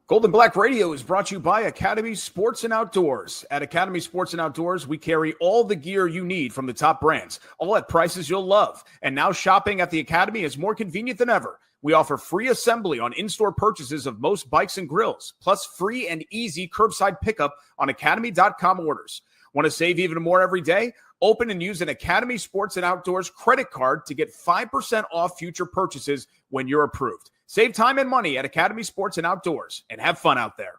Golden Black Radio is brought to you by Academy Sports and Outdoors. At Academy Sports and Outdoors, we carry all the gear you need from the top brands, all at prices you'll love. And now shopping at the Academy is more convenient than ever. We offer free assembly on in-store purchases of most bikes and grills, plus free and easy curbside pickup on academy.com orders. Want to save even more every day? Open and use an Academy Sports and Outdoors credit card to get 5% off future purchases when you're approved. Save time and money at Academy Sports and Outdoors and have fun out there.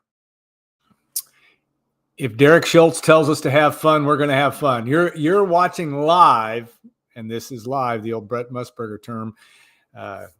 If Derek Schultz tells us to have fun, we're going to have fun. You're watching live, and this is live, the old Brett Musburger term.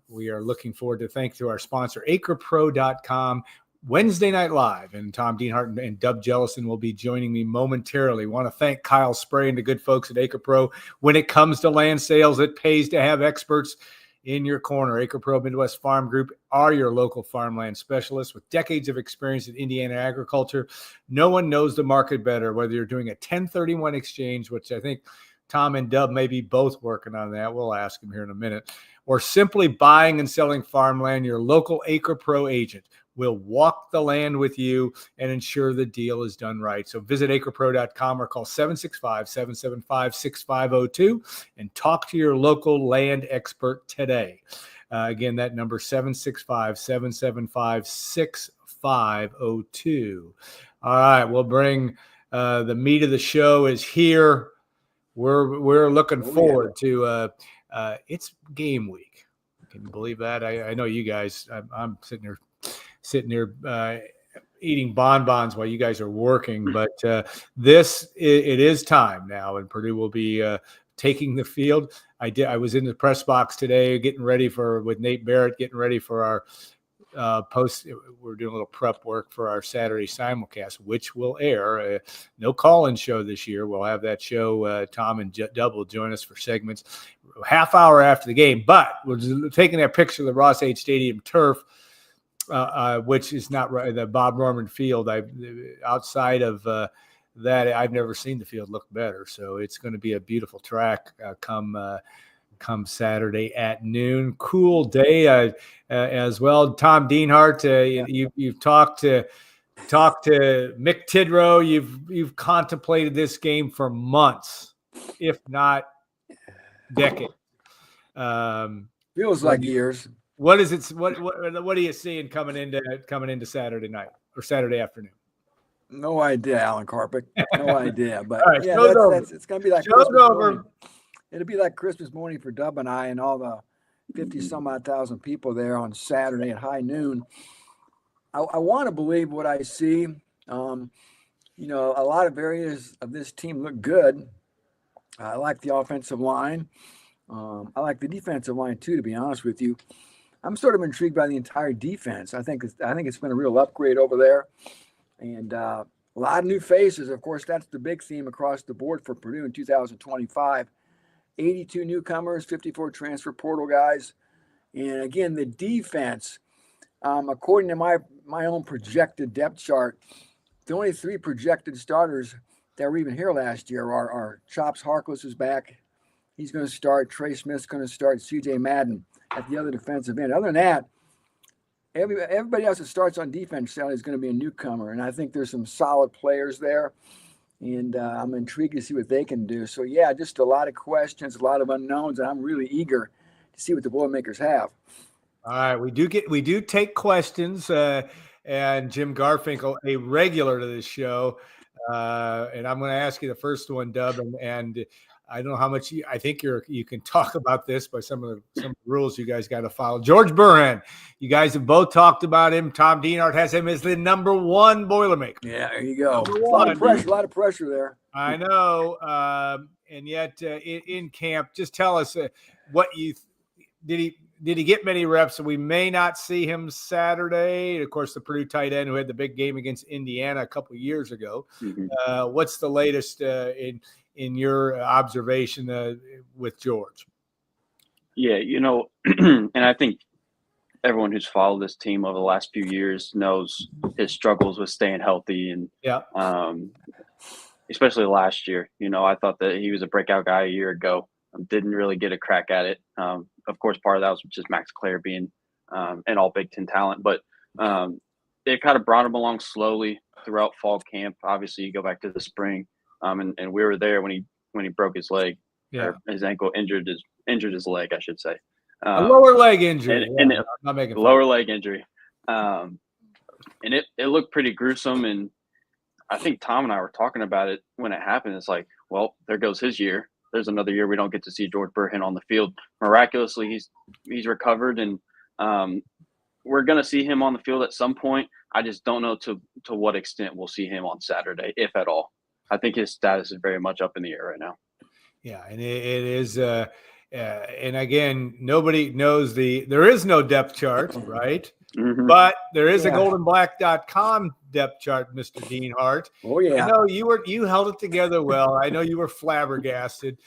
We are looking forward to thank to our sponsor, acrepro.com. Wednesday Night Live, and Tom Dienhart and Dub Jellison will be joining me momentarily. Want to thank Kyle Spray and the good folks at AcrePro. When it comes to land sales, it pays to have experts in your corner. AcrePro Midwest Farm Group are your local farmland specialists with decades of experience in Indiana agriculture. No one knows the market better, whether you're doing a 1031 exchange, which I think Tom and Dub may be both working on that. We'll ask him here in a minute. Or simply buying and selling farmland, your local AcrePro agent will walk the land with you and ensure the deal is done right. So visit acrepro.com or call 765-775-6502 and talk to your local land expert today. Again, that number 765-775-6502. All right, we'll bring the meat of the show is here. We're looking forward to it's game week. Can you believe that? I know you guys. I'm sitting here eating bonbons while you guys are working, but it is time now, and Purdue will be taking the field. I was in the press box today getting ready with Nate Barrett, getting ready for our post. We're doing a little prep work for our Saturday simulcast, which will air. No call-in show this year. We'll have that show. Tom and Dub will join us for segments half hour after the game, but we're taking that picture of the Ross H. Stadium turf, which is not right, the Bob Norman Field. Outside of that, I've never seen the field look better. So it's going to be a beautiful track come Saturday at noon. Cool day as well. Tom Dienhart, you've talked to Mick Tidrow. You've contemplated this game for months, if not decades. Feels like years. What is it? What are you seeing coming into Saturday night or Saturday afternoon? No idea, Alan Karpick. No idea. But right, yeah, it's going to be like Christmas morning. It'll be like Christmas morning for Dub and I and all the 50-some-odd thousand people there on Saturday at high noon. I want to believe what I see. A lot of areas of this team look good. I like the offensive line. I like the defensive line too, to be honest with you. I'm sort of intrigued by the entire defense. I think it's been a real upgrade over there, and a lot of new faces. Of course, that's the big theme across the board for Purdue in 2025. 82 newcomers, 54 transfer portal guys, and again, the defense. According to my own projected depth chart, the only 3 projected starters that were even here last year are Chops Harkless is back. He's going to start. Trey Smith's going to start. C.J. Madden at the other defensive end. Other than that, everybody else that starts on defense is going to be a newcomer, and I think there's some solid players there, and I'm intrigued to see what they can do. So, yeah, just a lot of questions, a lot of unknowns, and I'm really eager to see what the Boilermakers have. All right, we do take questions, and Jim Garfinkel, a regular to this show, and I'm going to ask you the first one, Dub, and I don't know how much I think you can talk about this by some of the rules you guys got to follow. George Burhan, you guys have both talked about him. Tom Dienhart has him as the number 1 Boilermaker. Yeah, there you go. A lot of pressure there. I know, and yet in camp, just tell us what you did he get many reps? So we may not see him Saturday. Of course, the Purdue tight end who had the big game against Indiana a couple of years ago. Mm-hmm. What's the latest in your observation with George? Yeah, and I think everyone who's followed this team over the last few years knows his struggles with staying healthy, and especially last year. I thought that he was a breakout guy a year ago. Didn't really get a crack at it. Of course, part of that was just Max Clare being an all Big Ten talent, but they've kind of brought him along slowly throughout fall camp. Obviously, you go back to the spring, and we were there when he broke his leg, or his ankle, injured his leg, I should say. A lower leg injury, and not making lower leg injury, and it looked pretty gruesome. And I think Tom and I were talking about it when it happened. It's like, well, there goes his year. There's another year we don't get to see George Burhan on the field. Miraculously, he's recovered, and we're going to see him on the field at some point. I just don't know to what extent we'll see him on Saturday, if at all. I think his status is very much up in the air right now. Yeah, and it is and again, nobody knows there is no depth chart, right? Mm-hmm. But there is a goldenblack.com depth chart, Mr. Dienhart. Oh yeah. I know you held it together well. I know you were flabbergasted.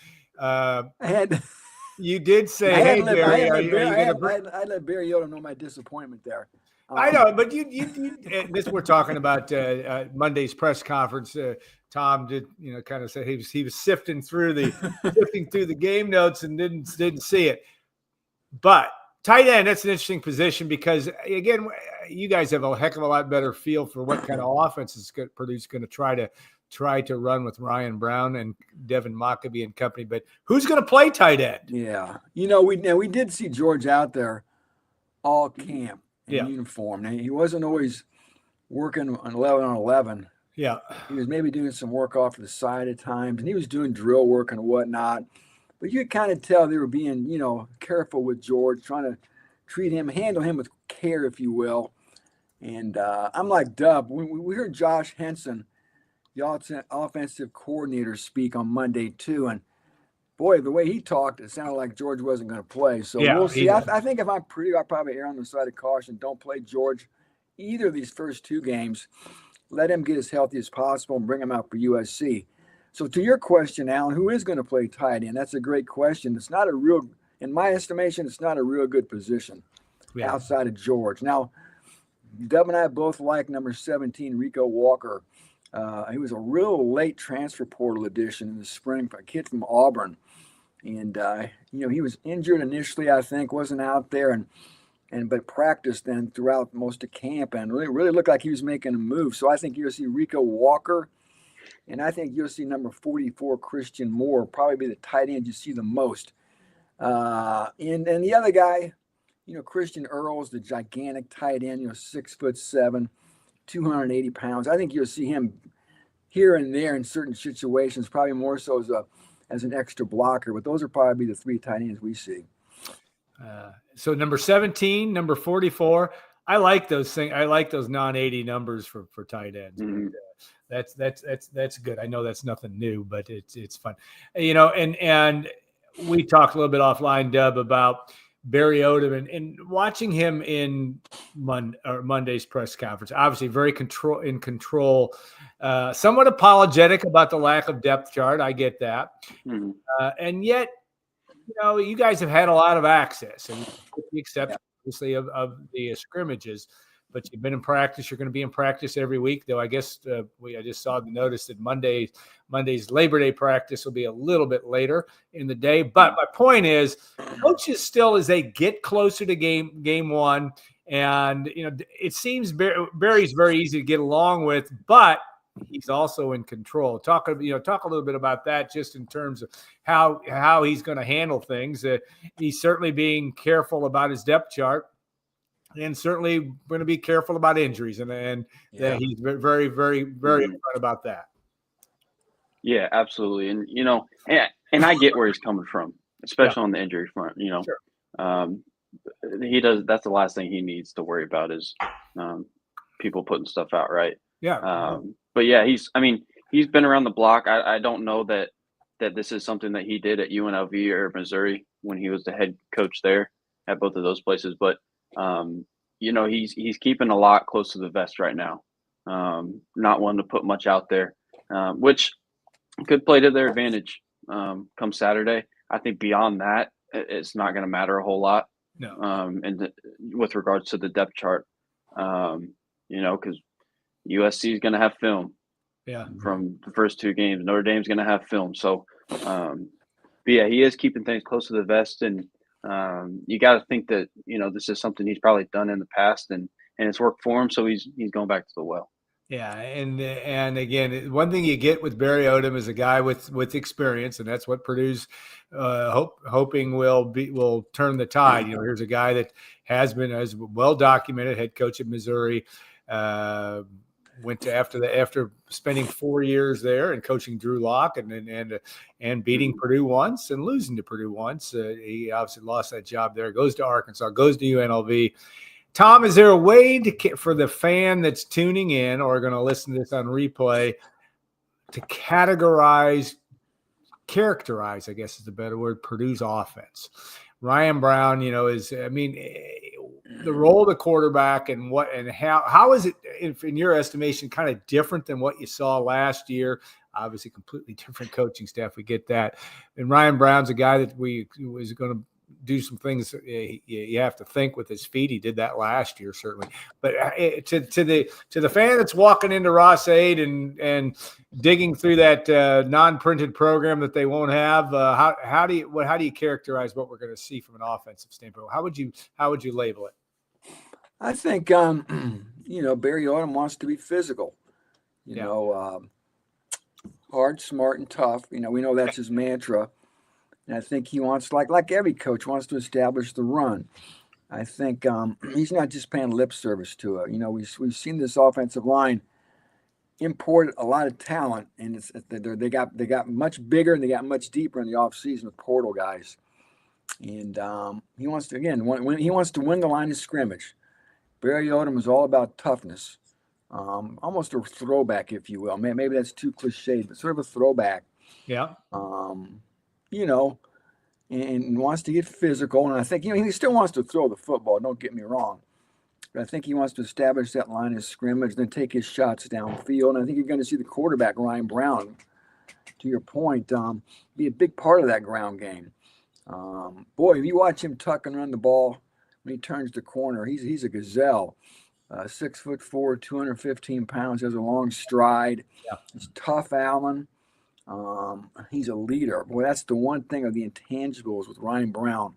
You did say, "Hey, Barry, I let Barry Yoder know my disappointment there." I know, but you this we're talking about Monday's press conference. Tom did, kind of say he was sifting through the game notes and didn't see it. But tight end, that's an interesting position because, again, you guys have a heck of a lot better feel for what kind of offense Purdue's going to try to run with Ryan Brown and Devin Mockabee and company. But who's going to play tight end? Yeah, we did see George out there all camp in uniform. Now, he wasn't always working on 11 on 11. Yeah, he was maybe doing some work off to the side at times, and he was doing drill work and whatnot. But you could kind of tell they were being, careful with George, trying to handle him with care, if you will. And I'm like Dub. We heard Josh Henson, the offensive coordinator, speak on Monday too, and boy, the way he talked, it sounded like George wasn't going to play. So we'll see. I think if I'm Purdue, I'll probably err on the side of caution. Don't play George either of these first two games. Let him get as healthy as possible and bring him out for USC. So to your question, Alan, who is going to play tight end? That's a great question. It's not in my estimation, it's not a real good position outside of George. Now, Dub and I both like number 17, Rico Walker. He was a real late transfer portal addition in the spring, a kid from Auburn. And, he was injured initially, I think, wasn't out there, but practiced then throughout most of camp and really looked like he was making a move. So I think you'll see Rico Walker, and I think you'll see number 44, Christian Moore, probably be the tight end you see the most. And the other guy, Christian Earls, the gigantic tight end, 6'7", 280 pounds. I think you'll see him here and there in certain situations, probably more so as an extra blocker. But those are probably the three tight ends we see. So number 17, number 44. I like those things. I like those non-80 numbers for tight ends. Mm-hmm. That's good. I know that's nothing new, but it's fun. And we talked a little bit offline, Dub, about Barry Odom and watching him in Monday's press conference. Obviously, very in control. Somewhat apologetic about the lack of depth chart. I get that, and yet, you guys have had a lot of access, and with the exception, obviously, of the scrimmages. But you've been in practice. You're going to be in practice every week, though. I guess I just saw the notice that Monday's Labor Day practice will be a little bit later in the day. But my point is, coaches still, as they get closer to game one, and it seems Barry's very easy to get along with, but he's also in control. Talk a little bit about that, just in terms of how he's going to handle things. He's certainly being careful about his depth chart. And certainly going to be careful about injuries, and he's very, very, very upfront about that. Yeah, absolutely. And and I get where he's coming from, especially on the injury front. Sure. He does. That's the last thing he needs to worry about is people putting stuff out, right? Yeah. But yeah, he's been around the block. I don't know that this is something that he did at UNLV or Missouri when he was the head coach there at both of those places, but. He's keeping a lot close to the vest right now. Not wanting to put much out there, which could play to their advantage come Saturday. I think beyond that, it's not going to matter a whole lot. No. And with regards to the depth chart, because USC is going to have film. Yeah. From the first two games, Notre Dame's going to have film. So, but yeah, he is keeping things close to the vest, and you got to think that this is something he's probably done in the past, and and it's worked for him. So he's going back to the well. Yeah, and again, one thing you get with Barry Odom is a guy with experience, and that's what Purdue's hoping will turn the tide. You know, here's a guy that has been as well documented head coach at Missouri. Went to after spending 4 years there and coaching Drew Lock and beating Purdue once and losing to Purdue once. He obviously lost that job there. Goes to Arkansas. Goes to UNLV. Tom, is there a way for the fan that's tuning in or going to listen to this on replay to characterize, I guess is the better word, Purdue's offense? Ryan Brown, you know, the role of the quarterback and how is it, in your estimation, kind of different than what you saw last year? Obviously, completely different coaching staff. We get that. And Ryan Brown's a guy that was going to do some things you have to think with his feet. He did that last year, certainly. But to the fan that's walking into Ross-Ade and digging through that non-printed program that they won't have, how do you characterize what we're going to see from an offensive standpoint? How would you label it? I think Barry Odom wants to be physical. You know, hard, smart, and tough. You know, we know that's his mantra. And I think he wants, like every coach, wants to establish the run. I think he's not just paying lip service to it. You know, we've seen this offensive line import a lot of talent, and they got much bigger and they got much deeper in the offseason with portal guys. And he wants to win the line of scrimmage. Barry Odom is all about toughness, almost a throwback, if you will. Maybe that's too cliched, but sort of a throwback. Yeah. You know, and wants to get physical. And I think, he still wants to throw the football, don't get me wrong. But I think he wants to establish that line of scrimmage, then take his shots downfield. And I think you're going to see the quarterback, Ryan Brown, to your point, be a big part of that ground game. Boy, if you watch him tuck and run the ball when he turns the corner, he's a gazelle. 6'4", 215 pounds, has a long stride. Yeah. He's tough, Allen. He's a leader. Boy, that's the one thing of the intangibles with Ryan Brown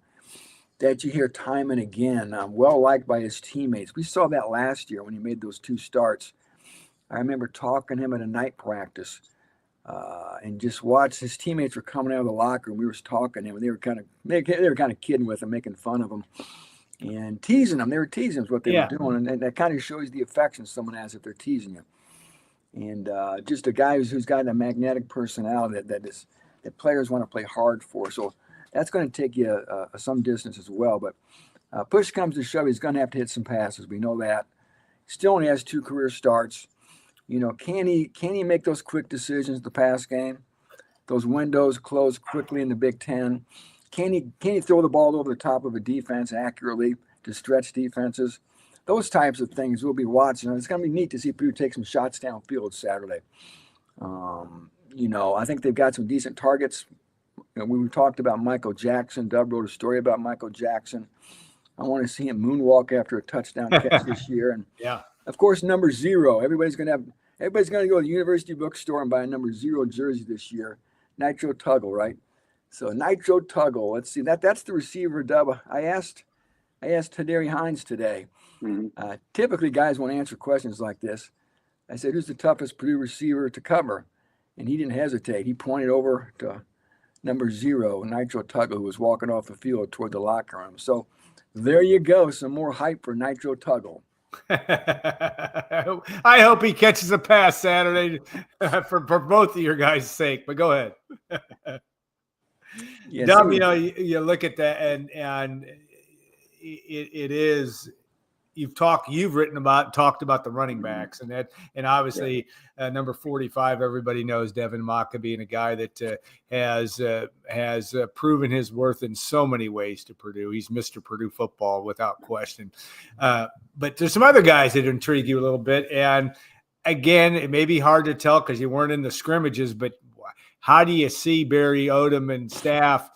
that you hear time and again. Well liked by his teammates. We saw that last year when he made those 2 starts. I remember talking to him at a night practice and just watched his teammates were coming out of the locker room. We were talking to him, and they were kind of kidding with him, making fun of him and teasing him. They were teasing him is what they were doing, and that kind of shows the affection someone has if they're teasing you. And just a guy who's got a magnetic personality that players want to play hard for. So that's going to take you some distance as well. But push comes to shove, he's going to have to hit some passes. We know that. Still only has 2 career starts. You know, can he make those quick decisions in the pass game? Those windows close quickly in the Big Ten. Can he throw the ball over the top of a defense accurately to stretch defenses? Those types of things we'll be watching. It's going to be neat to see Purdue take some shots downfield Saturday. You know, I think they've got some decent targets. You know, we talked about Michael Jackson. Dub wrote a story about Michael Jackson. I want to see him moonwalk after a touchdown catch this year. And of course, number 0. Everybody's going to go to the University bookstore and buy a number 0 jersey this year. Nitro Tuggle, right? So Nitro Tuggle. Let's see. That's the receiver, Dub. I asked Tadari Hines today. Mm-hmm. Typically, guys won't answer questions like this. I said, who's the toughest Purdue receiver to cover? And he didn't hesitate. He pointed over to number 0, Nitro Tuggle, who was walking off the field toward the locker room. So there you go. Some more hype for Nitro Tuggle. I hope he catches a pass Saturday for both of your guys' sake. But go ahead. Yes, Dub, you know, you look at that, and it is. Talked about the running backs, and obviously number 45, everybody knows Devin Mocka being a guy that has proven his worth in so many ways to Purdue. He's Mr. Purdue football without question. But there's some other guys that intrigue you a little bit, and again, it may be hard to tell because you weren't in the scrimmages, but how do you see Barry Odom and staff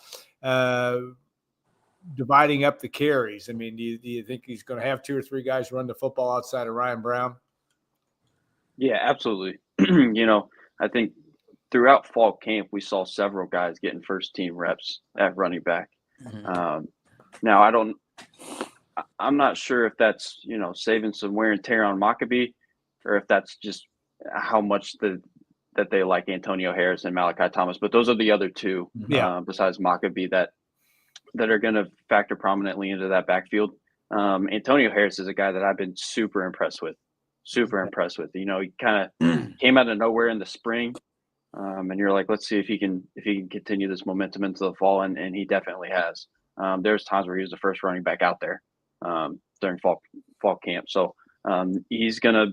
dividing up the carries? I mean, do you think he's going to have 2 or 3 guys run the football outside of Ryan Brown? Yeah, absolutely. You know, I think throughout fall camp, we saw several guys getting first team reps at running back. Mm-hmm. Now, I'm not sure if that's, saving some wear and tear on Maccabee, or if that's just how much that they like Antonio Harris and Malachi Thomas. But those are the other two, besides Maccabee, that are going to factor prominently into that backfield. Antonio Harris is a guy that I've been super impressed with. He kind of came out of nowhere in the spring, and you're like, let's see if he can continue this momentum into the fall, and he definitely has. There's times where he was the first running back out there during fall camp. So he's gonna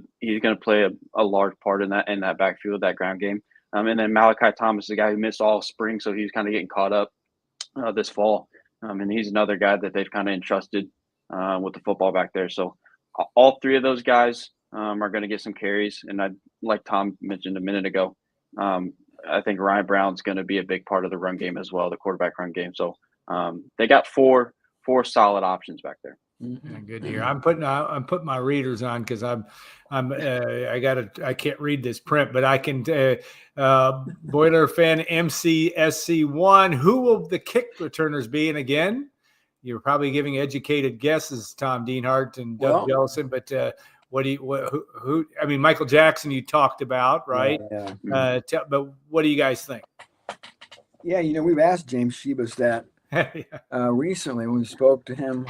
play a large part in that backfield, that ground game. And then Malachi Thomas is a guy who missed all spring, so he's kind of getting caught up this fall. And he's another guy that they've kind of entrusted with the football back there. So all three of those guys are going to get some carries. And like Tom mentioned a minute ago, I think Ryan Brown's going to be a big part of the run game as well, the quarterback run game. So they got four solid options back there. Yeah, good to hear. I'm putting my readers on because I can't read this print, but I can. Boiler fan MCSC1. Who will the kick returners be? And again, you're probably giving educated guesses, Tom Dienhart and Doug Jellison, but who? I mean, Michael Jackson you talked about, right? Yeah. But what do you guys think? Yeah, we've asked James Shebus that recently when we spoke to him.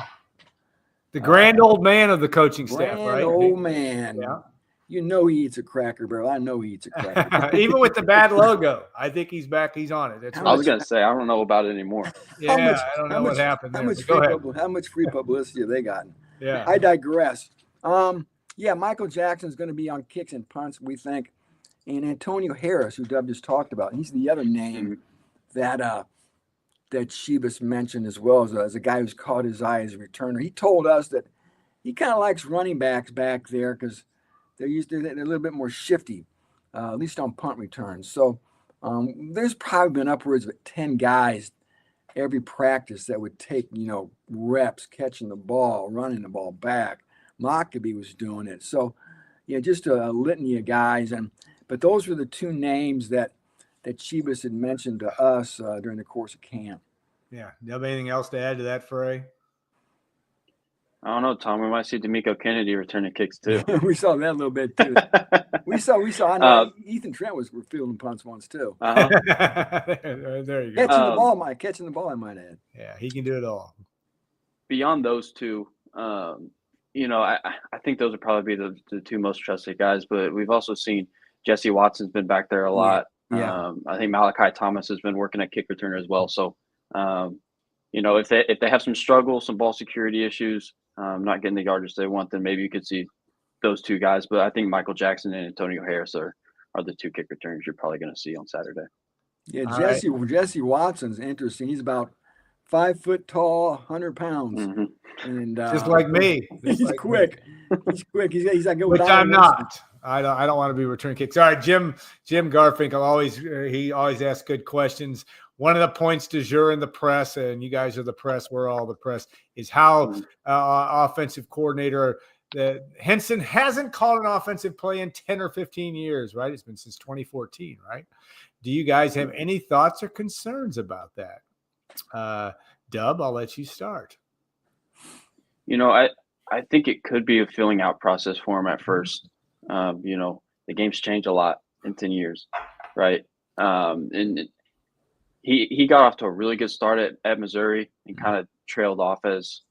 The grand old man of the coaching staff, right? Grand old man. Yeah. He eats a Cracker Barrel. I know he eats a Cracker Barrel. Even with the bad logo. I think he's back. He's on it. I was going to say, I don't know about it anymore. I don't know what happened there. How much free publicity have they gotten? Yeah. I digress. Michael Jackson's going to be on kicks and punts, we think. And Antonio Harris, who Dub just talked about, he's the other name that Shebus mentioned as well as a guy who's caught his eye as a returner. He told us that he kind of likes running backs back there because they're a little bit more shifty, at least on punt returns. So there's probably been upwards of 10 guys every practice that would take, reps catching the ball, running the ball back. Maccabee was doing it. So, just a litany of guys. But those were the two names that Shebus had mentioned to us during the course of camp. Yeah. Do you have anything else to add to that, Frey? I don't know, Tom. We might see D'Amico Kennedy returning kicks too. We saw that a little bit too. we saw. I know Ethan Trent was fielding punts once too. There you go. Catching the ball, I might add. Yeah, he can do it all. Beyond those two, I think those would probably be the two most trusted guys. But we've also seen Jesse Watson's been back there a lot. Yeah. I think Malachi Thomas has been working at kick returner as well. So, if they have some struggles, some ball security issues, not getting the yardage they want, then maybe you could see those two guys. But I think Michael Jackson and Antonio Harris are the two kick returners you're probably going to see on Saturday. Yeah, Jesse Watson's interesting. He's about 5 foot tall, 100 pounds, and just like me. He's quick. He's quick. He's like which I'm not. I don't want to be return kicks. All right, Jim Garfinkel always asks good questions. One of the points du jour in the press, and you guys are the press, we're all the press, is how offensive coordinator Henson hasn't called an offensive play in 10 or 15 years, right? It's been since 2014, right? Do you guys have any thoughts or concerns about that? Dub, I'll let you start. I think it could be a filling out process for him at first. The game's changed a lot in 10 years, right? And he got off to a really good start at Missouri and kind of trailed off as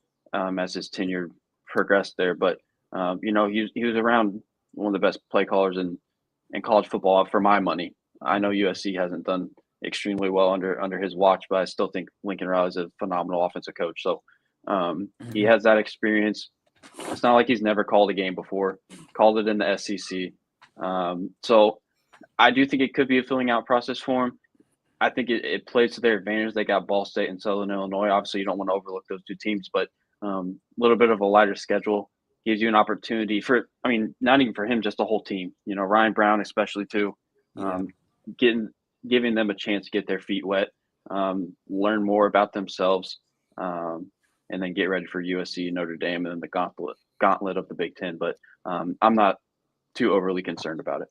his tenure progressed there. But he was around one of the best play callers in college football for my money. I know USC hasn't done extremely well under his watch, but I still think Lincoln Riley is a phenomenal offensive coach. So he has that experience. It's not like he's never called a game before, called it in the SEC. So I do think it could be a filling out process for him. I think it plays to their advantage. They got Ball State and Southern Illinois. Obviously, you don't want to overlook those two teams, but a little bit of a lighter schedule gives you an opportunity not even for him, just the whole team. Ryan Brown especially too, giving them a chance to get their feet wet, learn more about themselves, and then get ready for USC, Notre Dame, and then the gauntlet of the Big Ten. But I'm not too overly concerned about it.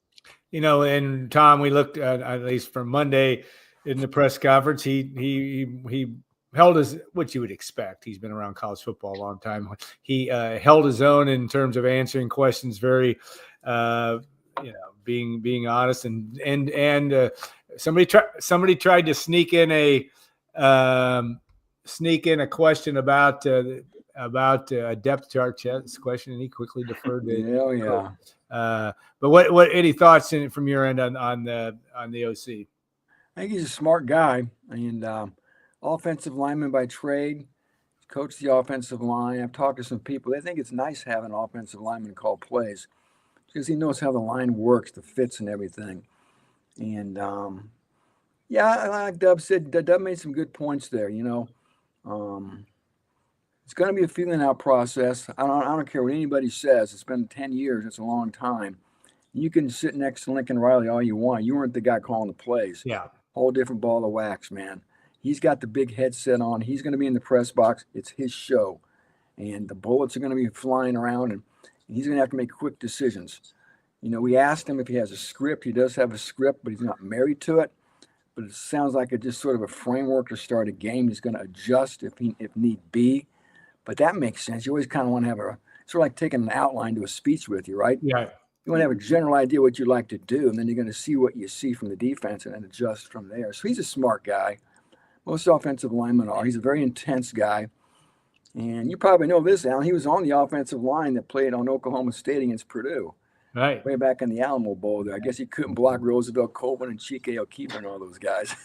And Tom, we looked at least for Monday in the press conference, he held his, what you would expect. He's been around college football a long time. He held his own in terms of answering questions very, being honest, and somebody tried to sneak in a question about a depth chart question, and he quickly deferred to. But what any thoughts from your end on the OC? I think he's a smart guy, and offensive lineman by trade. Coached the offensive line. I've talked to some people. They think it's nice having an offensive lineman call plays because he knows how the line works, the fits and everything. And like Dub said, Dub made some good points there. It's going to be a feeling out process. I don't care what anybody says. It's been 10 years. It's a long time. You can sit next to Lincoln Riley all you want. You weren't the guy calling the plays. Yeah. Whole different ball of wax, man. He's got the big headset on. He's going to be in the press box. It's his show. And the bullets are going to be flying around, and he's going to have to make quick decisions. We asked him if he has a script. He does have a script, but he's not married to it. But it sounds like it's just sort of a framework to start a game. He's going to adjust if need be. But that makes sense. You always kind of want to have sort of like taking an outline to a speech with you, right? Yeah. You want to have a general idea what you'd like to do, and then you're going to see what you see from the defense and then adjust from there. So he's a smart guy. Most offensive linemen are. He's a very intense guy. And you probably know this, Alan. He was on the offensive line that played on Oklahoma State against Purdue. Right. Way back in the Alamo Bowl there. I guess he couldn't block Roosevelt Colvin and Chike O'Keefe and all those guys.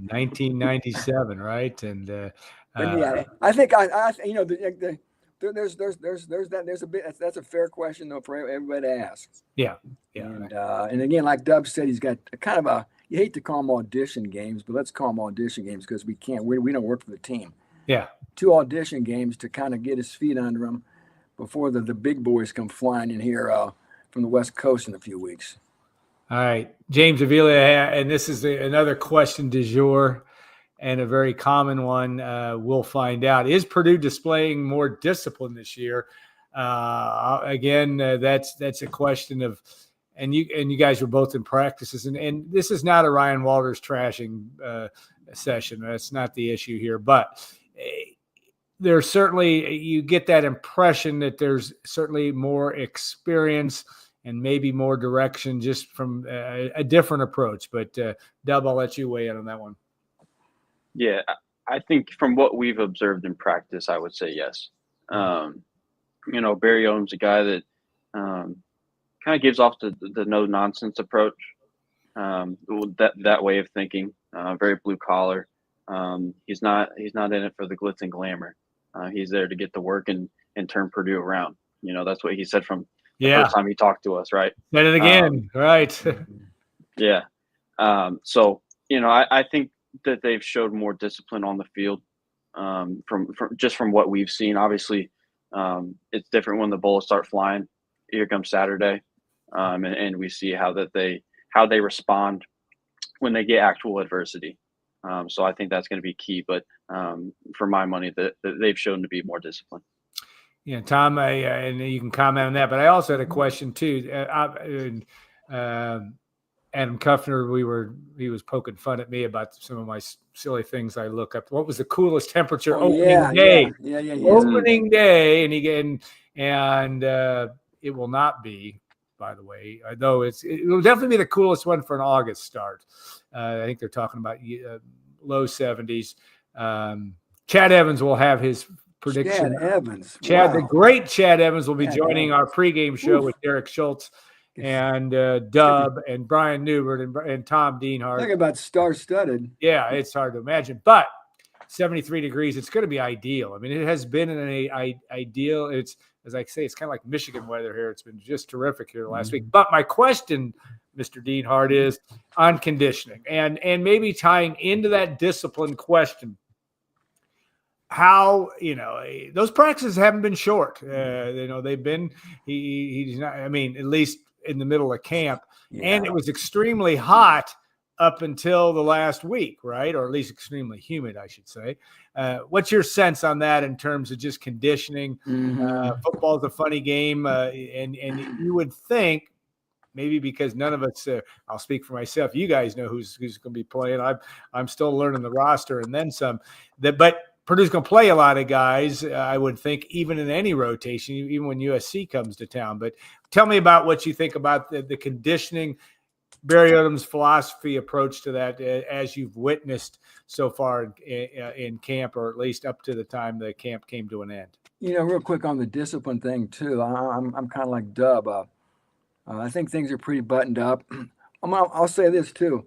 1997, right? And I think there's a bit that's a fair question though for everybody to ask. Yeah. And again, like Dub said, he's got kind of a, you hate to call them audition games, but let's call them audition games because we can't. We don't work for the team. Yeah. 2 audition games to kind of get his feet under him before the big boys come flying in here from the West Coast in a few weeks. All right, James Avila, and this is another question du jour and a very common one. We'll find out. Is Purdue displaying more discipline this year? Again, that's a question of, and you guys were both in practices, and this is not a Ryan Walters trashing session. That's not the issue here, but there's certainly, you get that impression that there's certainly more experience and maybe more direction just from a different approach. But Dub, I'll let you weigh in on that one. Yeah, I think from what we've observed in practice, I would say yes. Barry Odom's a guy that kind of gives off the no nonsense approach, that way of thinking, very blue collar. He's not in it for the glitz and glamour. He's there to get the work and turn Purdue around. That's what he said from the first time he talked to us, right? Said it again, right? Yeah. So I think that they've showed more discipline on the field from what we've seen. Obviously, it's different when the bullets start flying. Here comes Saturday, and we see how they respond when they get actual adversity. So I think that's going to be key. But for my money, that they've shown to be more disciplined. Yeah, Tom, and you can comment on that. But I also had a question too. Adam Kuffner, he was poking fun at me about some of my silly things I look up. What was the coolest temperature opening day? Yeah. Opening day, and it will not be, by the way, though it will definitely be the coolest one for an August start. I think they're talking about low 70s. Chad Evans will have his prediction. The great Chad Evans will be joining our pregame show with Derek Schultz and Dub and Brian Newbert and Tom Dienhart. Talking about star-studded. Yeah, it's hard to imagine, but 73 degrees, it's going to be ideal. I mean, it has been an ideal. It's, as I say, it's kind of like Michigan weather here. It's been just terrific here last week. But my question, Mr. Dienhart, is on conditioning and maybe tying into that discipline question. How, those practices haven't been short. They've been, he's not, at least in the middle of camp. Yeah. And it was extremely hot up until the last week, right? Or at least extremely humid, I should say. What's your sense on that in terms of just conditioning? Football is a funny game. And you would think maybe because none of us, I'll speak for myself, you guys know who's going to be playing. I'm still learning the roster and then some. But Purdue's going to play a lot of guys, I would think, even in any rotation, even when USC comes to town. But tell me about what you think about the conditioning, Barry Odom's philosophy approach to that, as you've witnessed so far in camp, or at least up to the time the camp came to an end. Real quick on the discipline thing too. I'm kind of like Dub. I think things are pretty buttoned up. I'll say this too: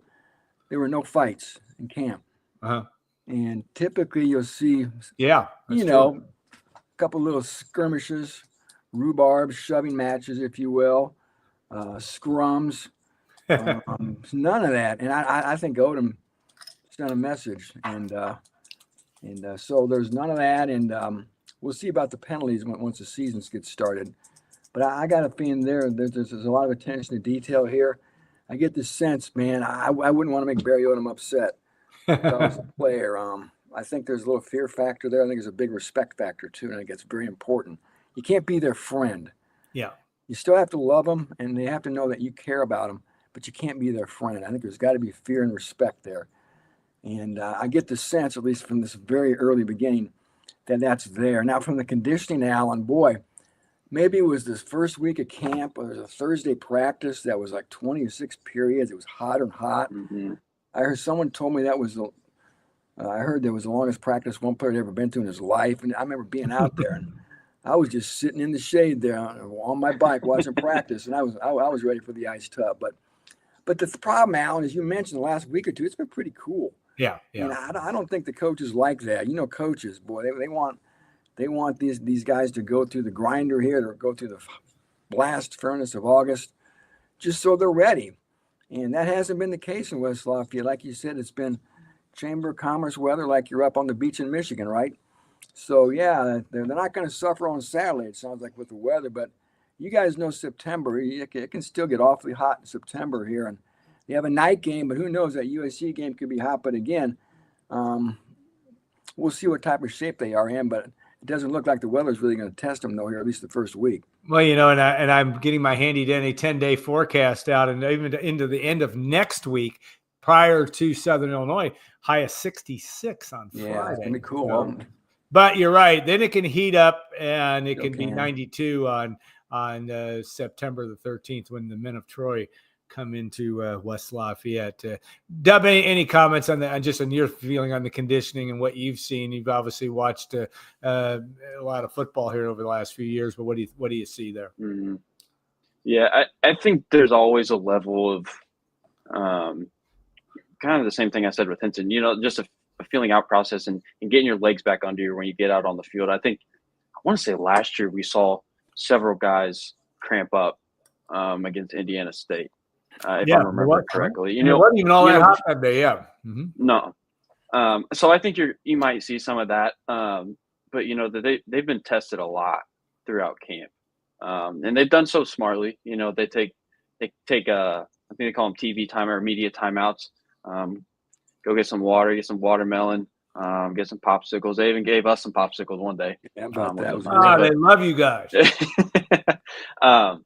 there were no fights in camp, and typically you'll see, a couple little skirmishes, rhubarb shoving matches, if you will, scrums. None of that, and I think Odom sent a message, and so there's none of that, and we'll see about the penalties once the season gets started. But I got a feeling there's a lot of attention to detail here. I get this sense, man, I wouldn't want to make Barry Odom upset if I was a player. I think there's a little fear factor there. I think there's a big respect factor too, and I think it's very important. You can't be their friend. Yeah, you still have to love them, and they have to know that you care about them. But you can't be their friend. I think there's got to be fear and respect there. And I get the sense, at least from this very early beginning, that that's there. Now, from the conditioning, Alan, boy, maybe it was this first week of camp, or there was a Thursday practice that was like 26 periods. It was hot and hot. Mm-hmm. I heard someone told me that was I heard that was the longest practice one player had ever been to in his life. And I remember being out there, and I was just sitting in the shade there on my bike watching practice, and I was ready for the ice tub. But the problem, Alan, as you mentioned, the last week or two, it's been pretty cool. Yeah. And I don't think the coaches like that. Coaches, boy, they want these guys to go through the grinder here, to go through the blast furnace of August, just so they're ready. And that hasn't been the case in West Lafayette. Like you said, it's been Chamber of Commerce weather, like you're up on the beach in Michigan, right? So, yeah, they're not going to suffer on Saturday, it sounds like, with the weather, but you guys know September, it can still get awfully hot in September here. And they have a night game, but who knows, that USC game could be hot. But again, we'll see what type of shape they are in, but it doesn't look like the weather's really going to test them, though, here, at least the first week. Well, and I'm getting my handy dandy 10-day forecast out, and even into the end of next week, prior to Southern Illinois, high of 66 on Friday. Yeah, it's going to be cool. But you're right. Then it can heat up, and it can be 92 on September the 13th when the men of Troy come into West Lafayette. Dub, any comments on your feeling on the conditioning and what you've seen? You've obviously watched a lot of football here over the last few years, but what do you see there? Mm-hmm. Yeah, I think there's always a level of kind of the same thing I said with Hinton, just a feeling out process and getting your legs back under you when you get out on the field. I want to say last year we saw several guys cramp up against Indiana State, if I remember correctly. It wasn't even all that hot that day, yeah. Mm-hmm. No. So I think you might see some of that, but they've been tested a lot throughout camp, and they've done so smartly. They take I think they call them TV time or media timeouts. Go get some water, get some watermelon, get some popsicles. They even gave us some popsicles one day. Yeah, that they love you guys.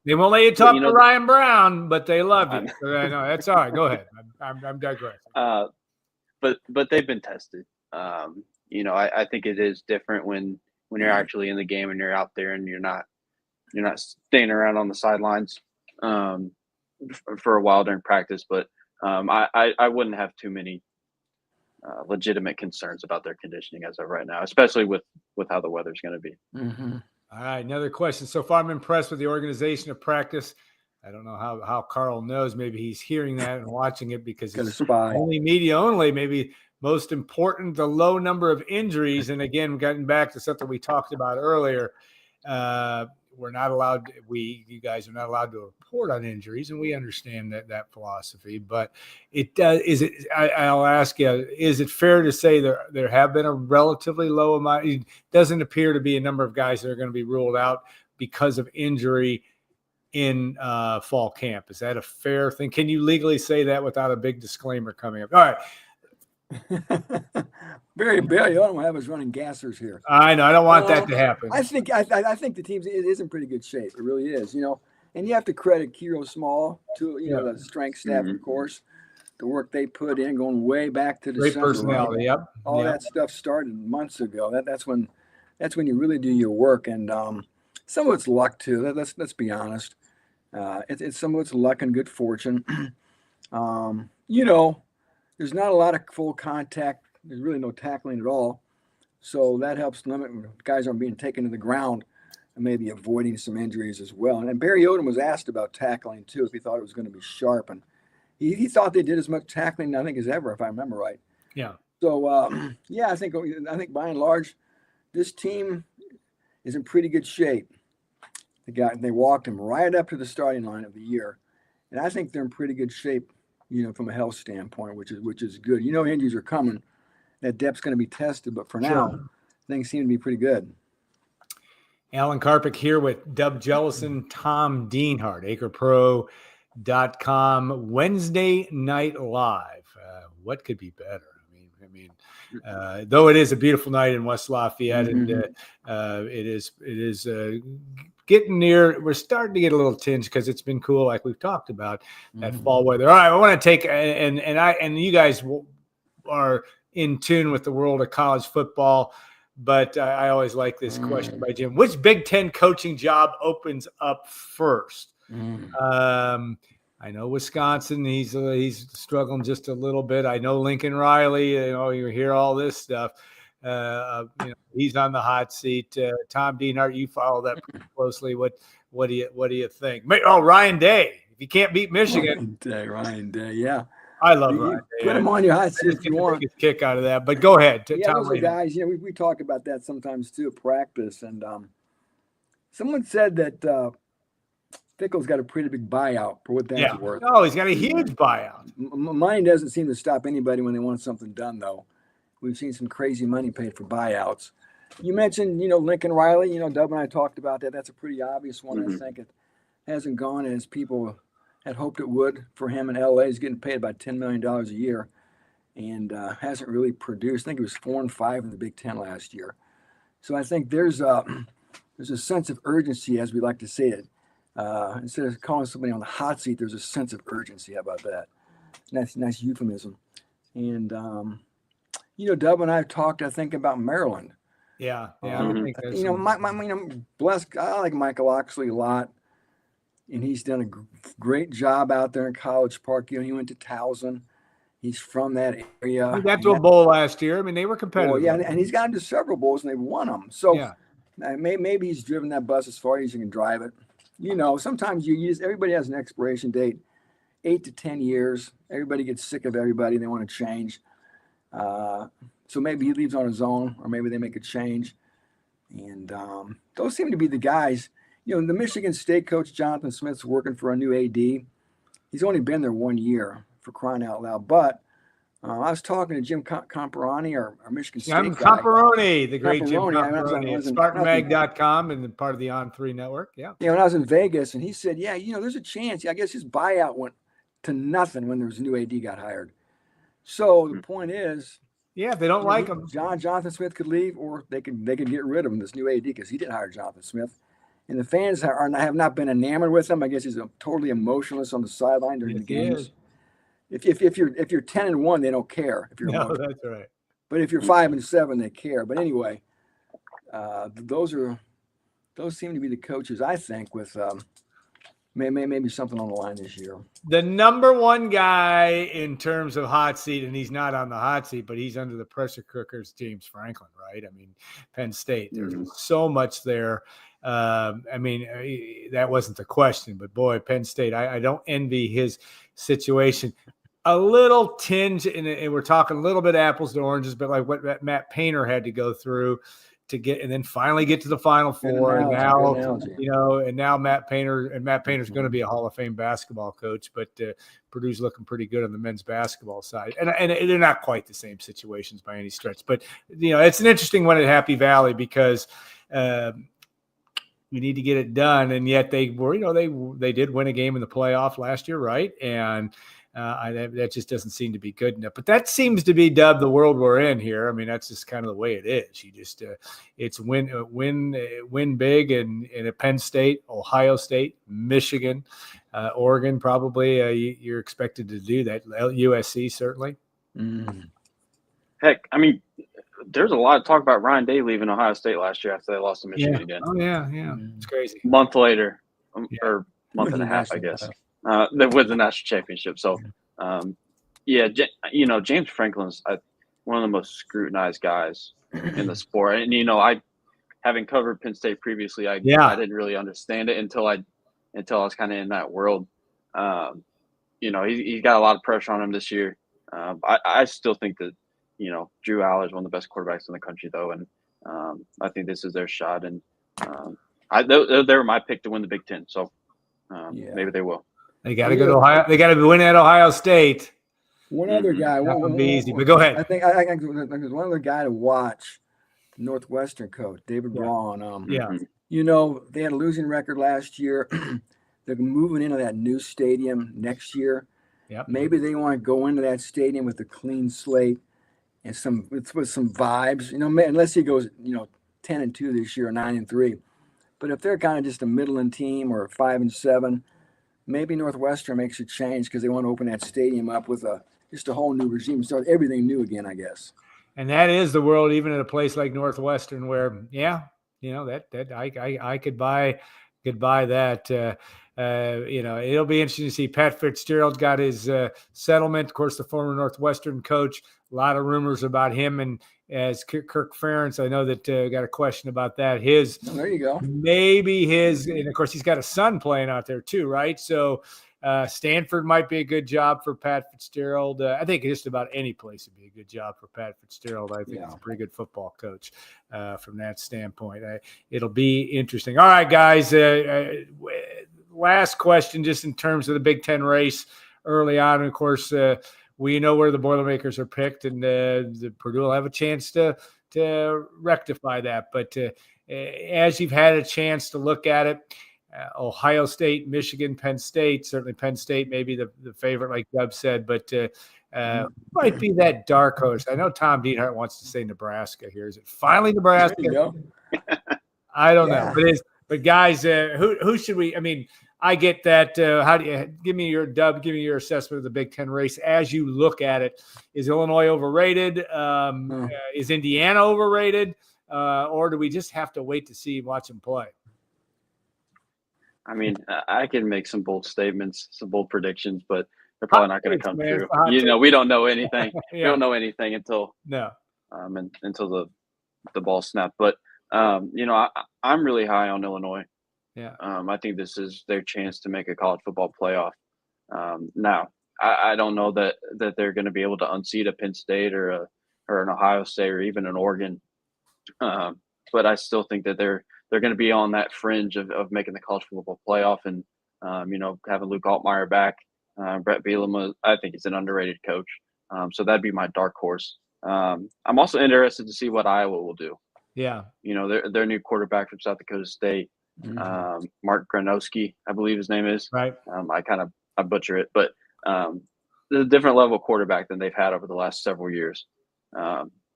They won't let you talk to Ryan Brown, but they love you. I know that's all right. Go ahead. I'm digressing. But they've been tested. I think it is different when you're actually in the game and you're out there and you're not staying around on the sidelines for a while during practice. But I wouldn't have too many legitimate concerns about their conditioning as of right now, especially with how the weather's going to be. Mm-hmm. All right, another question. So far, I'm impressed with the organization of practice. I don't know how Carl knows. Maybe he's hearing that and watching it because it's only media only. Maybe most important, the low number of injuries. And again, getting back to something we talked about earlier, we're not allowed. You guys are not allowed to report on injuries, and we understand that philosophy. But it does. I'll ask you: is it fair to say there have been a relatively low amount? It doesn't appear to be a number of guys that are going to be ruled out because of injury in fall camp. Is that a fair thing? Can you legally say that without a big disclaimer coming up? All right. Barry, I don't have us running gassers here. I know. I don't want that to happen. I think the team is in pretty good shape. It really is, and And you have to credit Kiro Small to, the strength staff, of course, the work they put in going way back to December. Great personality. Right? Yep. All that stuff started months ago. That's when you really do your work. And some of it's luck too. Let's be honest. It's some of it's luck and good fortune. There's not a lot of full contact. There's really no tackling at all. So that helps limit guys aren't being taken to the ground and maybe avoiding some injuries as well. And Barry Odom was asked about tackling too, if he thought it was going to be sharp. And he thought they did as much tackling, I think, as ever, if I remember right. Yeah. So, I think by and large, this team is in pretty good shape. They walked him right up to the starting line of the year. And I think they're in pretty good shape, from a health standpoint, which is good. Injuries are coming. That depth's going to be tested, but for now, things seem to be pretty good. Alan Karpick here with Dub Jellison, Tom Dienhart, acrepro.com, Wednesday Night Live. What could be better? Though it is a beautiful night in West Lafayette, and it is getting near. We're starting to get a little tinge because it's been cool, like we've talked about that fall weather. All right, I want to take and you guys are in tune with the world of college football, but I always like this question by Jim: which Big Ten coaching job opens up first? I know Wisconsin, he's struggling just a little bit. I know Lincoln Riley, you hear all this stuff. He's on the hot seat. Tom Dienhart, you follow that pretty closely. What do you think? Oh, Ryan Day. If you can't beat Michigan. Ryan Day, yeah. I love Ryan Day. Put him on your hot seat if you want. A kick out of that, but go ahead. Those are guys, we talk about that sometimes too at practice. And someone said that Fickle's got a pretty big buyout for what that's worth. Oh, he's got a huge buyout. Money doesn't seem to stop anybody when they want something done, though. We've seen some crazy money paid for buyouts. You mentioned, Lincoln Riley. Dub and I talked about that. That's a pretty obvious one. I think it hasn't gone as people had hoped it would for him in L.A. He's getting paid about $10 million a year and hasn't really produced. I think it was 4-5 in the Big Ten last year. So I think there's a sense of urgency, as we like to say it. Instead of calling somebody on the hot seat, there's a sense of urgency. How about that? Nice euphemism. And, Dub and I have talked, I think, about Maryland. Yeah. I think that's I like Michael Oxley a lot. And he's done a great job out there in College Park. He went to Towson. He's from that area. He got to a bowl last year. They were competitive. And he's gotten to several bowls, and they've won them. So maybe he's driven that bus as far as you can drive it. Sometimes everybody has an expiration date, 8 to 10 years. Everybody gets sick of everybody. They want to change. So maybe he leaves on his own, or maybe they make a change. And those seem to be the guys. The Michigan State coach, Jonathan Smith's working for a new AD. He's only been there 1 year, for crying out loud. But I was talking to Jim Comparoni, our Michigan State guy. Comparoni, the great Jim Comparoni at SpartanMag.com and part of the On3 network. Yeah. When I was in Vegas, and he said, there's a chance. I guess his buyout went to nothing when there was a new AD got hired. So the point is, if they don't like him, Jonathan Smith could leave, or they could get rid of him, this new AD, because he didn't hire Jonathan Smith. And the fans have not been enamored with him. I guess he's totally emotionless on the sideline during the games. If you're 10-1, they don't care. If you're that's right. But if you're 5-7, they care. But anyway, those seem to be the coaches, I think, with maybe something on the line this year. The number one guy in terms of hot seat, and he's not on the hot seat, but he's under the pressure cooker, is James Franklin, right? Penn State. There's so much there. That wasn't the question, but boy, Penn State, I don't envy his situation. A little tinge, and we're talking a little bit apples to oranges, but like what Matt Painter had to go through to get, and then finally get to the Final Four. And now Matt Painter's going to be a Hall of Fame basketball coach, but Purdue's looking pretty good on the men's basketball side. And they're not quite the same situations by any stretch, but it's an interesting one at Happy Valley because we need to get it done. And yet they were, they did win a game in the playoff last year. Right. And That just doesn't seem to be good enough. But that seems to be, Dub, the world we're in here. I mean, that's just kind of the way it is. You just it's win big in a Penn State, Ohio State, Michigan, Oregon. Probably you're expected to do that. USC certainly. Heck, I mean, there's a lot of talk about Ryan Day leaving Ohio State last year after they lost to Michigan again. Oh yeah, it's crazy. Month later, or month and a half, I guess. That was the national championship. So, James Franklin's one of the most scrutinized guys in the sport. And I, having covered Penn State previously, I didn't really understand it until I was kind of in that world. He's got a lot of pressure on him this year. I still think that Drew Aller is one of the best quarterbacks in the country, though, and I think this is their shot. And they were my pick to win the Big Ten, so maybe they will. They got to go to Ohio. They got to win at Ohio State. One other guy. That would be easy, but go ahead. I think there's one other guy to watch. Northwestern coach David Braun. They had a losing record last year. They're moving into that new stadium next year. Yep. Maybe they want to go into that stadium with a clean slate and with some vibes. Unless he goes 10-2 this year or 9-3. But if they're kind of just a middling team or 5-7. Maybe Northwestern makes a change because they want to open that stadium up with just a whole new regime, start everything new again, I guess. And that is the world, even in a place like Northwestern, where that I could buy that. It'll be interesting to see. Pat Fitzgerald got his settlement. Of course, the former Northwestern coach. A lot of rumors about him and as Kirk Ferentz. I know that got a question about that. There you go. Maybe and of course he's got a son playing out there too, right? So Stanford might be a good job for Pat Fitzgerald. I think just about any place would be a good job for Pat Fitzgerald. I think he's a pretty good football coach from that standpoint. It'll be interesting. All right, guys. Last question, just in terms of the Big Ten race early on. And of course, we know where the Boilermakers are picked, and the Purdue will have a chance to rectify that. But as you've had a chance to look at it, Ohio State, Michigan, Penn State, certainly Penn State may be the favorite, like Dub said, but might be that dark horse. I know Tom Dienhart wants to say Nebraska here. Is it finally Nebraska? I don't know. But guys, who should we – I mean, I get that. How do you give me your assessment of the Big Ten race as you look at it? Is Illinois overrated? Is Indiana overrated? Or do we just have to wait to see watch them play? I mean, I can make some bold statements, some bold predictions, but they're probably not going to come true. We don't know anything. We don't know anything until until the ball snapped. But I'm really high on Illinois. Yeah. I think this is their chance to make a college football playoff. Now, I don't know that they're going to be able to unseat a Penn State or an Ohio State or even an Oregon. But I still think that they're going to be on that fringe of making the college football playoff and, having Luke Altmaier back. Brett Bielema, I think he's an underrated coach. So that'd be my dark horse. I'm also interested to see what Iowa will do. Yeah. Their new quarterback from South Dakota State. Mark Gronowski, I believe his name is. Right. I butcher it, but there's a different level of quarterback than they've had over the last several years.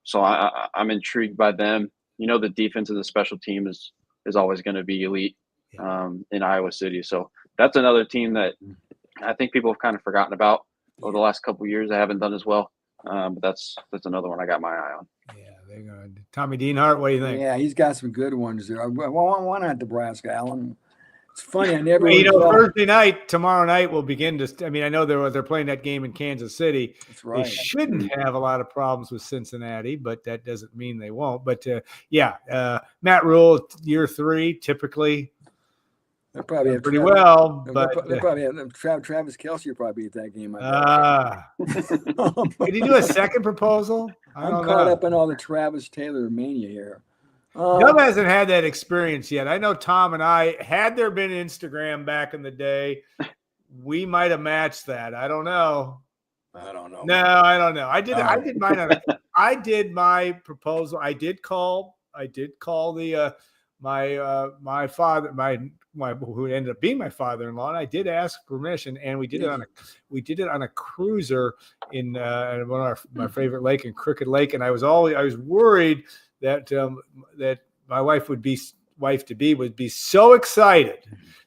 So I'm intrigued by them. The defense and the special team is always going to be elite in Iowa City. So that's another team that I think people have kind of forgotten about over the last couple of years. They haven't done as well. But that's another one I got my eye on. Yeah. Tommy Dienhart, what do you think? Yeah, he's got some good ones there. Why not Nebraska, Alan? It's funny. I never. Thursday night, tomorrow night, we'll begin to. I mean, I know they're playing that game in Kansas City. That's right. They shouldn't have a lot of problems with Cincinnati, but that doesn't mean they won't. But Matt Rule, year 3, typically. They're probably pretty well, but they probably have Travis Kelce will probably at that game. Did he do a second proposal? I'm caught up in all the Travis Taylor mania here. Dub hasn't had that experience yet. I know Tom and I, had there been Instagram back in the day, we might have matched that. I don't know. No, I don't know. I did mine. I did my proposal. I did call the my who ended up being my father-in-law, and I did ask permission, and we did it on a cruiser in one of my favorite lake in Crooked Lake, and I was worried that that my wife would be so excited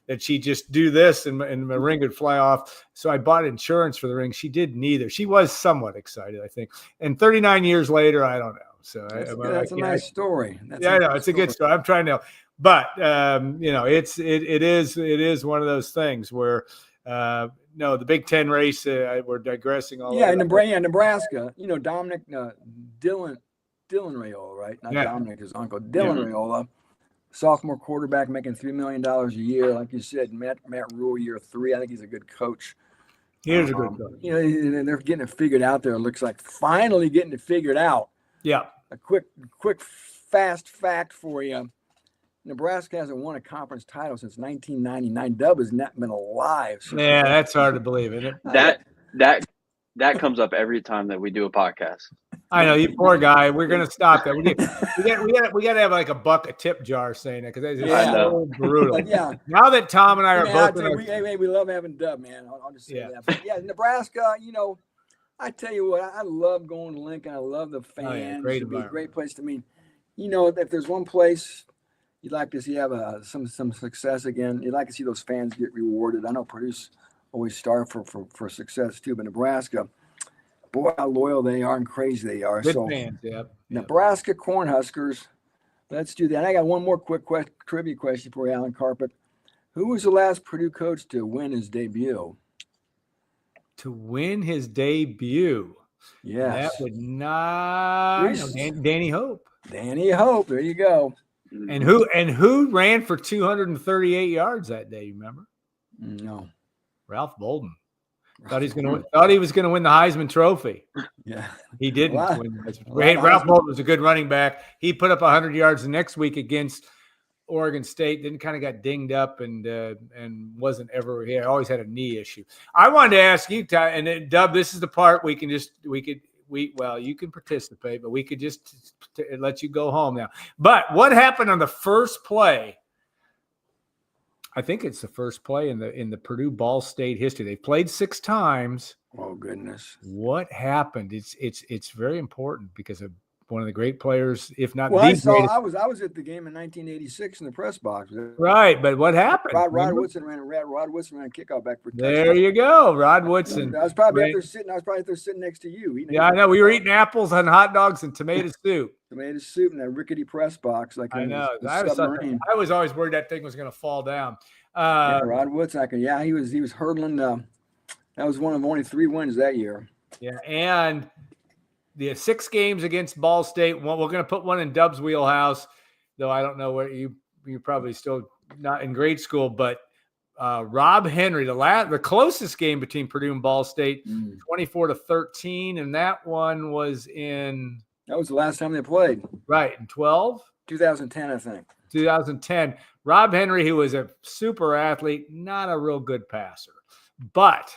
that she'd just do this and my ring would fly off. So I bought insurance for the ring. She did neither. She was somewhat excited, I think. And 39 years later, I don't know. So that's a nice story. I know it's a good story. I'm trying to, but it is one of those things where the Big Ten race. We're digressing all. Yeah, Nebraska. Dominic Dylan Raiola, right? Not Dominic, his uncle Dylan Raiola, sophomore quarterback, making $3 million a year. Like you said, Matt Rule, year 3. I think he's a good coach. He is a good coach. And they're getting it figured out there. It looks like finally getting it figured out. Yeah. A quick, fast fact for you. Nebraska hasn't won a conference title since 1999. Dub has not been alive. Yeah, that's hard to believe, isn't it? That comes up every time that we do a podcast. I know, you poor guy. We're gonna stop that. We got to have like a tip jar saying it, because it's just so brutal. Now that Tom and I are both, we love having Dub, man. I'll just say that. But Nebraska. I tell you what, I love going to Lincoln. I love the fans. It'd be a great place to meet. If there's one place you'd like to see have some success again, you'd like to see those fans get rewarded. I know Purdue's always starve for success too, but Nebraska, boy, how loyal they are and crazy they are. Good fans, Nebraska Cornhuskers. Let's do that. I got one more quick trivia question for you, Alan Karpick. Who was the last Purdue coach to win his debut? To win his debut. Yes. That would not Danny Hope. Danny Hope. There you go. And who ran for 238 yards that day, you remember? No. Ralph Bolden. Thought he was going to win the Heisman Trophy. Yeah. He didn't win the Heisman. Ralph Bolden was a good running back. He put up 100 yards the next week against Oregon State, then kind of got dinged up and wasn't ever. He always had a knee issue. I wanted to ask you, Ty, and Dub, this is the part you can participate, but we could just let you go home now. But what happened on the first play? I think it's the first play in the Purdue Ball State history. They played 6 times. Oh goodness! What happened? It's very important because of one of the great players, if not the greatest. I was at the game in 1986 in the press box. Right, but what happened? Rod Woodson ran a kickoff back for touchdown. There you go, Rod Woodson. I was probably out there sitting next to you. I know. We were eating apples and hot dogs and tomato soup. Tomato soup in that rickety press box. I know. I was always worried that thing was going to fall down. Rod Woodson. He was hurdling. That was one of only 3 wins that year. Yeah, and the 6 games against Ball State. We're going to put one in Dub's wheelhouse, though I don't know where you're probably still not in grade school. But Rob Henry, the closest game between Purdue and Ball State, 24-13, and that one was in. That was the last time they played. Right, in 2010, I think. 2010. Rob Henry, who was a super athlete, not a real good passer, but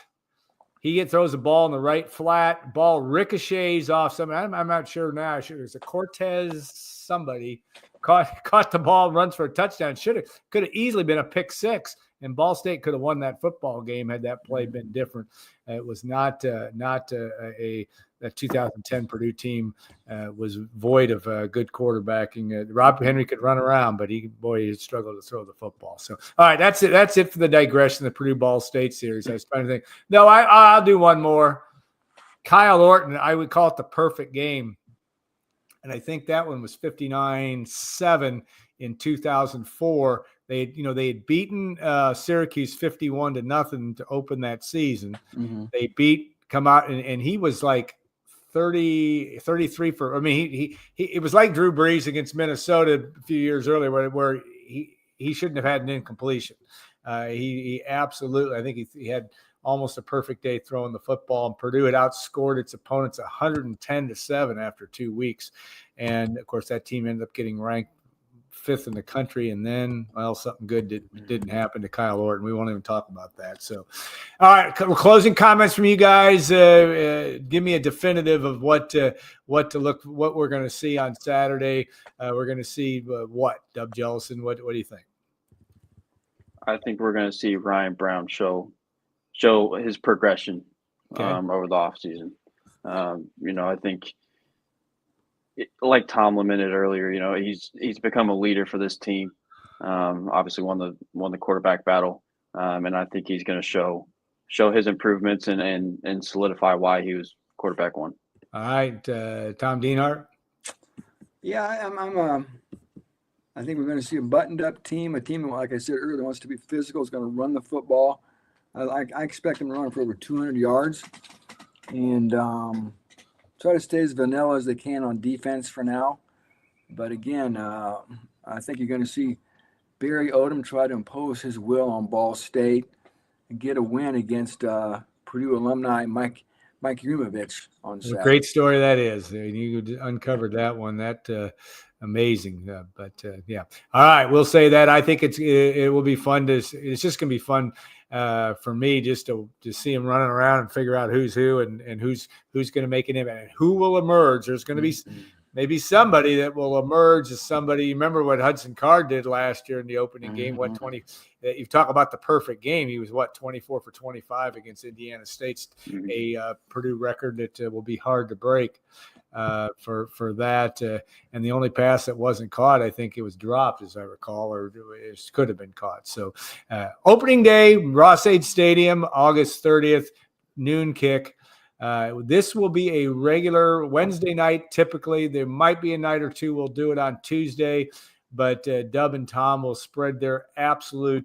he throws the ball in the right flat. Ball ricochets off somebody. I'm not sure now. It was a Cortez somebody caught the ball, runs for a touchdown. Could have easily been a pick 6, and Ball State could have won that football game had that play been different. It was not a 2010 Purdue team was void of good quarterbacking. Rob Henry could run around, but he struggled to throw the football. So, all right, that's it. That's it for the digression. The Purdue Ball State series. I was trying to think. No, I'll do one more. Kyle Orton. I would call it the perfect game, and I think that one was 59-7 in 2004. They had beaten Syracuse 51-0 to open that season. Mm-hmm. They come out and he was like 33 for. I mean, he it was like Drew Brees against Minnesota a few years earlier, where he shouldn't have had an incompletion. He absolutely. I think he had almost a perfect day throwing the football, and Purdue had outscored its opponents 110-7 after 2 weeks, and of course that team ended up getting ranked 5th in the country, and then something good didn't happen to Kyle Orton. We won't even talk about that. So, all right, closing comments from you guys. Give me a definitive of what we're going to see on Saturday. We're going to see what Dub Jellison. What do you think? I think we're going to see Ryan Brown show his progression over the offseason. I think, like Tom lamented earlier, he's become a leader for this team. Obviously won the quarterback battle, and I think he's going to show his improvements and solidify why he was quarterback one. All right, Tom Dienhart. Yeah, I think we're going to see a buttoned-up team, a team, like I said earlier, that wants to be physical, is going to run the football. I expect them to run for over 200 yards and try to stay as vanilla as they can on defense for now. But again, I think you're going to see Barry Odom try to impose his will on Ball State and get a win against Purdue alumni Mike Yumovich on Saturday. Great story that is. You uncovered that one. That amazing. Yeah. All right, we'll say that. I think it will be fun it's just going to be fun for me just to see him running around and figure out who's who and who's going to make an impact and who will emerge. There's going to be maybe somebody that will emerge as somebody. Remember what Hudson Card did last year in the opening game? What 20? You talk about the perfect game. He was 24 for 25 against Indiana State, a Purdue record that will be hard to break for that. And the only pass that wasn't caught, I think it was dropped, as I recall, or it could have been caught. So opening day, Ross-Ade Stadium, August 30th, noon kick. This will be a regular Wednesday night. Typically, there might be a night or two. We'll do it on Tuesday, but Dub and Tom will spread their absolute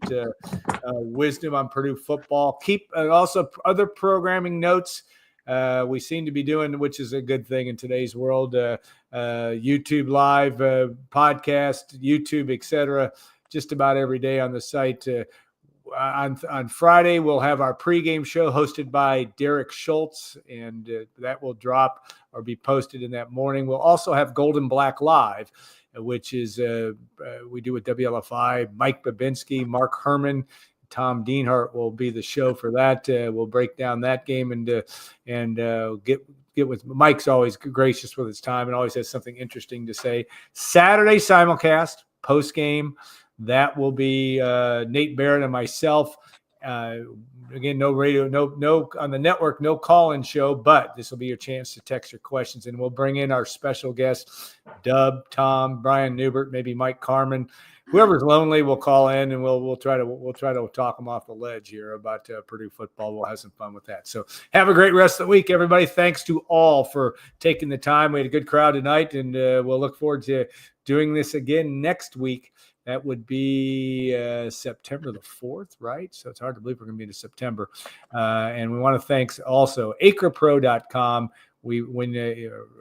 wisdom on Purdue football. Keep also other programming notes we seem to be doing, which is a good thing in today's world. YouTube live, podcast, YouTube, etc. Just about every day on the site. On Friday, we'll have our pregame show hosted by Derek Schultz, and that will drop or be posted in that morning. We'll also have Golden Black Live, which is we do with WLFI. Mike Babinski, Mark Herman, Tom Dienhart will be the show for that. We'll break down that game and get with Mike's always gracious with his time and always has something interesting to say. Saturday simulcast post game. That will be Nate Barrett and myself. Again, no radio, no on the network, no call-in show, but this will be your chance to text your questions, and we'll bring in our special guests, Dub, Tom, Brian Newbert, maybe Mike Carmen. Whoever's lonely will call in, and we'll try to talk them off the ledge here about Purdue football. We'll have some fun with that. So have a great rest of the week, everybody. Thanks to all for taking the time. We had a good crowd tonight, and we'll look forward to doing this again next week. That would be September the 4th, right? So it's hard to believe we're going to be into September. And we want to thank also acrepro.com. A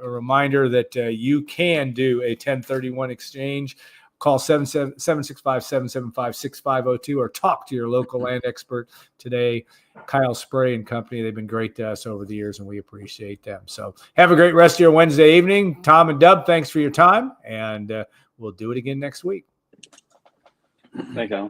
reminder that you can do a 1031 exchange. Call 765-775-6502 or talk to your local land expert today, Kyle Spray and Company. They've been great to us over the years, and we appreciate them. So have a great rest of your Wednesday evening. Tom and Dub, thanks for your time, and we'll do it again next week. Thanks, Alan.